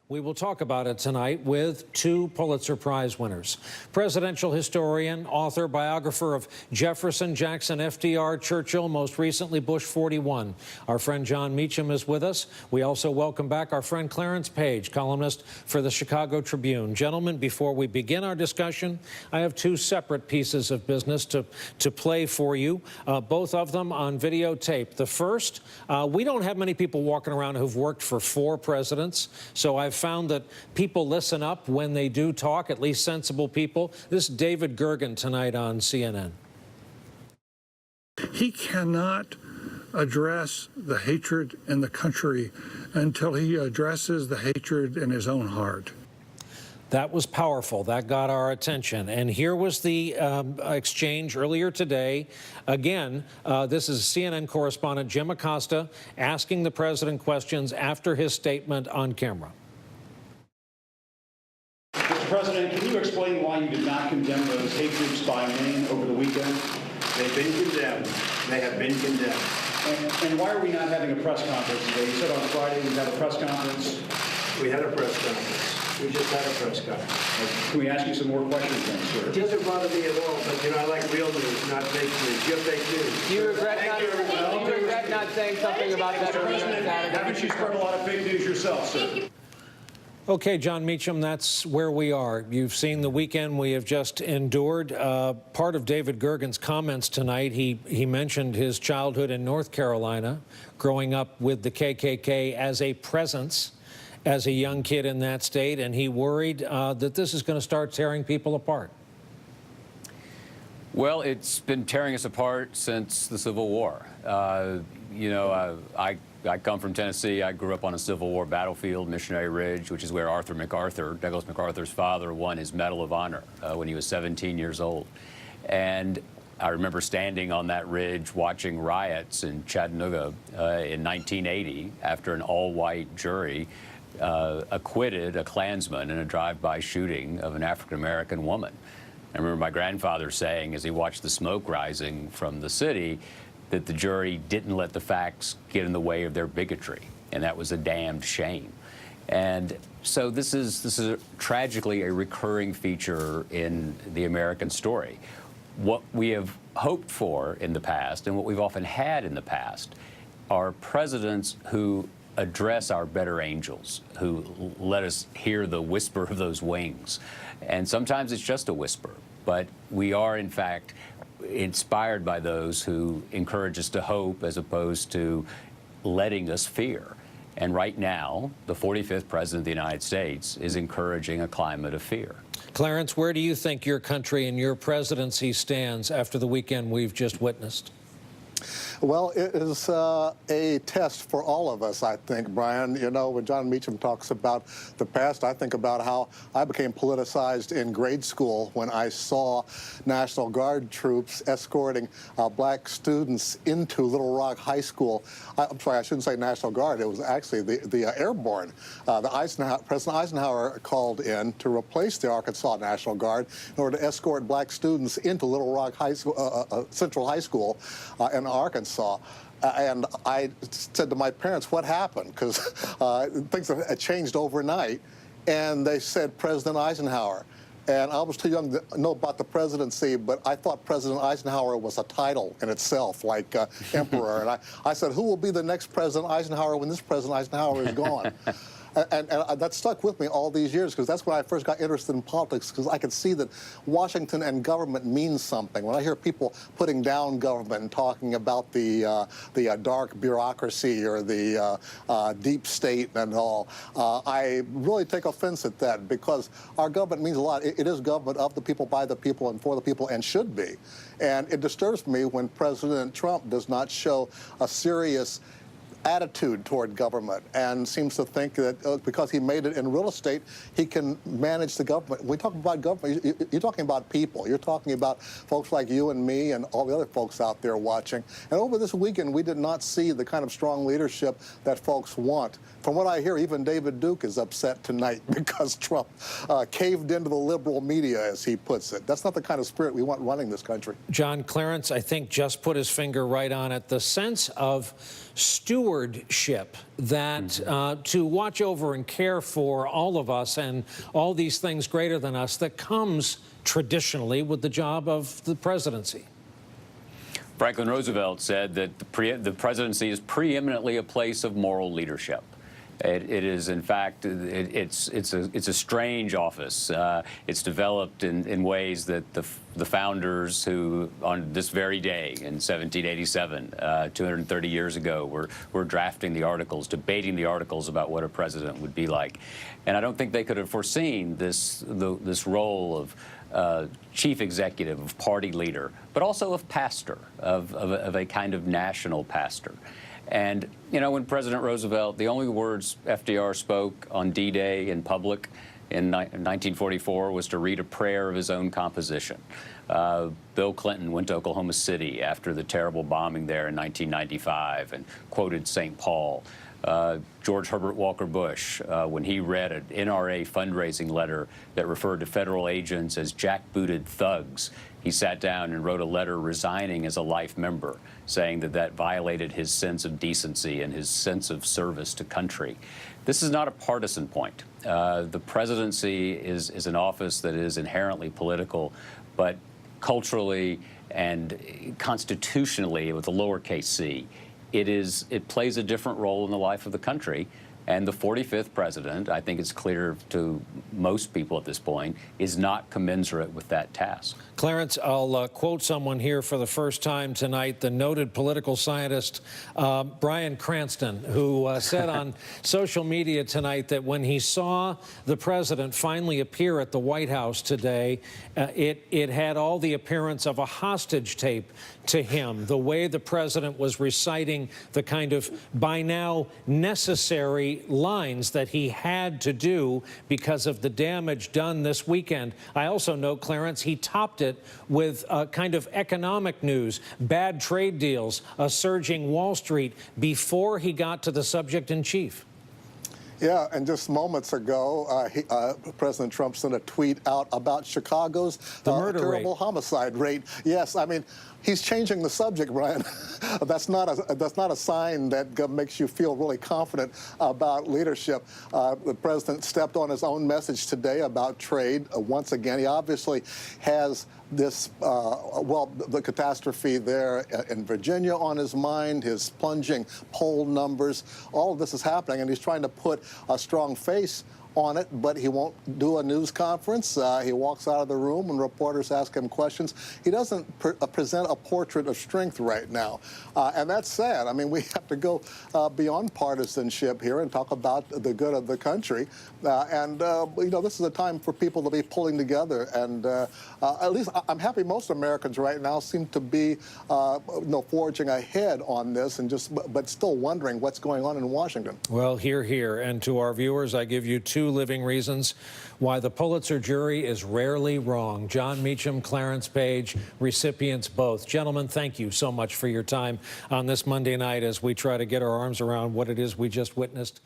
We will talk about it tonight with two Pulitzer Prize winners. Presidential historian, author, biographer of Jefferson, Jackson, FDR, Churchill, most recently Bush 41. Our friend Jon Meacham is with us. We also welcome back our friend Clarence Page, columnist for the Chicago Tribune. Gentlemen, before we begin our discussion, I have two separate pieces of business to play for you, both of them on videotape. The first, we don't have many people walking around who've worked for 4 presidents, so I've found that people listen up when they do talk, at least sensible people. This is David Gergen tonight on CNN. He cannot address the hatred in the country until he addresses the hatred in his own heart. That was powerful. That got our attention. And here was the exchange earlier today. Again, this is CNN correspondent Jim Acosta asking the president questions after his statement on camera. Mr. President, can you explain why you did not condemn those hate groups by name over the weekend? They've been condemned. They have been condemned. And why are we not having a press conference today? You said on Friday we'd have a press conference. We had a press conference. We just had a press conference. Can we ask you some more questions then, sir? It doesn't bother me at all, but, you know, I like real news, not fake news. You're fake news. Do you regret not saying something about that earlier on Saturday? Haven't you spread a lot of fake news yourself, sir? Okay, Jon Meacham, that's where we are. You've seen the weekend we have just endured. Part of David Gergen's comments tonight, he mentioned his childhood in North Carolina, growing up with the KKK as a presence as a young kid in that state, and he worried that this is going to start tearing people apart. Well, it's been tearing us apart since the Civil War. I come from Tennessee. I grew up on a Civil War battlefield, Missionary Ridge, which is where Arthur MacArthur, Douglas MacArthur's father, won his Medal of Honor when he was 17 years old. And I remember standing on that ridge watching riots in Chattanooga in 1980 after an all-white jury acquitted a Klansman in a drive-by shooting of an African-American woman. I remember my grandfather saying, as he watched the smoke rising from the city, that the jury didn't let the facts get in the way of their bigotry, and that was a damned shame. And so this is tragically a recurring feature in the American story. What we have hoped for in the past, and what we've often had in the past, are presidents who address our better angels, who let us hear the whisper of those wings. And sometimes it's just a whisper, but we are, in fact, inspired by those who encourage us to hope as opposed to letting us fear. And right now, the 45th President of the United States is encouraging a climate of fear. Clarence, where do you think your country and your presidency stands after the weekend we've just witnessed? Well, it is a test for all of us, I think, Brian. You know, when Jon Meacham talks about the past, I think about how I became politicized in grade school when I saw National Guard troops escorting black students into Little Rock High School. I'm sorry, I shouldn't say National Guard. It was actually the Airborne. President Eisenhower called in to replace the Arkansas National Guard in order to escort black students into Little Rock High School, Central High School in Arkansas. And I said to my parents, what happened? Because things had changed overnight. And they said, President Eisenhower. And I was too young to know about the presidency, but I thought President Eisenhower was a title in itself, like emperor. And I said, who will be the next President Eisenhower when this President Eisenhower is gone? And that stuck with me all these years, because that's when I first got interested in politics, because I could see that Washington and government means something. When I hear people putting down government and talking about the dark bureaucracy or the deep state and all, I really take offense at that, because our government means a lot. It is government of the people, by the people, and for the people, and should be. And it disturbs me when President Trump does not show a serious attitude toward government and seems to think that because he made it in real estate, he can manage the government. When we talk about government, you're talking about people. You're talking about folks like you and me and all the other folks out there watching. And over this weekend, we did not see the kind of strong leadership that folks want. From what I hear, even David Duke is upset tonight because Trump caved into the liberal media, as he puts it. That's not the kind of spirit we want running this country. John, Clarence, I think, just put his finger right on it. The sense of stewardship, that to watch over and care for all of us and all these things greater than us that comes traditionally with the job of the presidency. Franklin Roosevelt said that the presidency is preeminently a place of moral leadership. It is, in fact, it's a strange office. It's developed in ways that the founders, who on this very day in 1787, 230 years ago, were drafting the articles, debating the articles about what a president would be like, and I don't think they could have foreseen this role of chief executive, of party leader, but also of pastor, of a kind of national pastor. And, you know, when President Roosevelt, the only words FDR spoke on D-Day in public in 1944 was to read a prayer of his own composition. Bill Clinton went to Oklahoma City after the terrible bombing there in 1995 and quoted St. Paul. George Herbert Walker Bush, when he read an NRA fundraising letter that referred to federal agents as jackbooted thugs, he sat down and wrote a letter resigning as a life member, saying that that violated his sense of decency and his sense of service to country. This is not a partisan point. The presidency is an office that is inherently political, but culturally and constitutionally, with a lowercase c, it plays a different role in the life of the country. And the 45th president, I think it's clear to most people at this point, is not commensurate with that task. Clarence, I'll quote someone here for the first time tonight, the noted political scientist Bryan Cranston, who said on social media tonight that when he saw the president finally appear at the White House today, it had all the appearance of a hostage tape to him, the way the president was reciting the kind of by now necessary lines that he had to do because of the damage done this weekend. I also know, Clarence, he topped it with kind of economic news, bad trade deals, a surging Wall Street before he got to the subject in chief. Yeah, and just moments ago, President Trump sent a tweet out about Chicago's terrible homicide rate. Yes, I mean, he's changing the subject, Brian. That's not a sign that makes you feel really confident about leadership. The president stepped on his own message today about trade. Once again, he obviously has this, the catastrophe there in Virginia on his mind, his plunging poll numbers. All of this is happening, and he's trying to put a strong face on it, but he won't do a news conference. He walks out of the room when reporters ask him questions. He doesn't present a portrait of strength right now, and that's sad. I mean, we have to go beyond partisanship here and talk about the good of the country. You know, this is a time for people to be pulling together, and at least I'm happy most Americans right now seem to be forging ahead on this, and but still wondering what's going on in Washington. Well, hear, hear. And to our viewers, I give you two living reasons why the Pulitzer jury is rarely wrong. Jon Meacham, Clarence Page, recipients both. Gentlemen, thank you so much for your time on this Monday night as we try to get our arms around what it is we just witnessed.